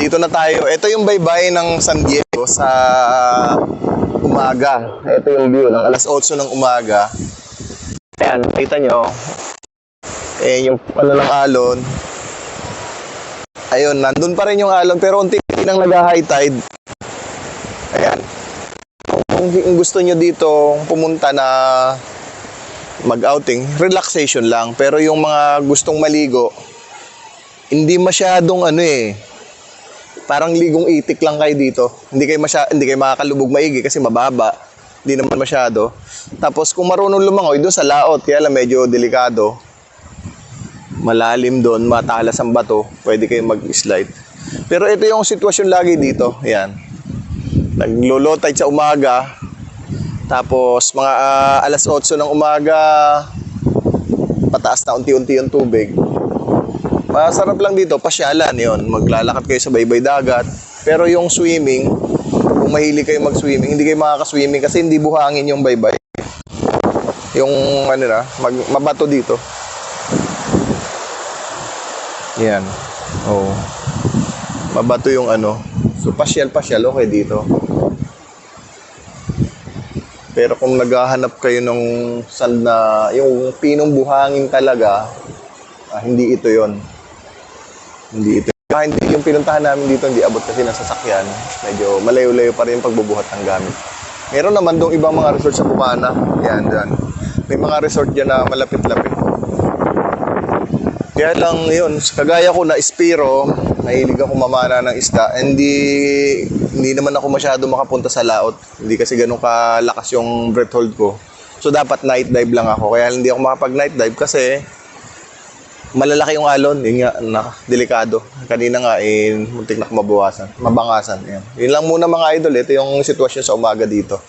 Dito na tayo. Ito yung baybay ng San Diego sa umaga. Ito yung view ng alas 8 ng umaga. Ayan, kita nyo. Yung ano ng alon. Ayun, nandun pa rin yung alon pero unti-unti nang nag-high tide. Ayan. Kung gusto nyo dito pumunta na mag-outing, relaxation lang. Pero yung mga gustong maligo, hindi masyadong parang ligong itik lang kayo dito. Hindi kayo makakalubog maigi kasi mababa. Hindi naman masyado. Tapos kung marunong lumangoy doon sa laot, kaya lang medyo delikado. Malalim doon, matalas ang bato, pwede kayo mag-slide. Pero ito yung sitwasyon lagi dito. Ayan. Naglo-low tide sa umaga. Tapos mga alas 8 ng umaga, pataas na unti-unti yung tubig. Masarap lang dito, pasyalan yon. Maglalakad kayo sa baybay dagat. Pero yung swimming, kung mahilig kayo mag-swimming, hindi kayo makaka-swimming kasi hindi buhangin yung baybay. Yung mabato dito. Yan. Oh. Mabato yung So pasyal okay dito. Pero kung naghahanap kayo ng sand na yung pinong buhangin talaga, hindi ito yon. Hindi ito. Hindi yung pinuntahan namin dito, hindi abot kasi ng sasakyan. Medyo malayo-layo pa rin yung pagbubuhat ng gamit. Meron naman dong ibang mga resort sa Bumana. Yan, dyan. May mga resort dyan na malapit-lapit. Kaya lang yun, kagaya ko na Espiro, nahilig ako mamana ng isda. Hindi naman ako masyado makapunta sa laot. Hindi kasi ganun kalakas yung breath hold ko. So dapat night dive lang ako. Kaya hindi ako makapag-night dive kasi malalaki yung alon, yun nga, delikado. Kanina nga, muntik na mabangasan. Yan. Yun lang muna mga idol, ito yung sitwasyon sa umaga dito.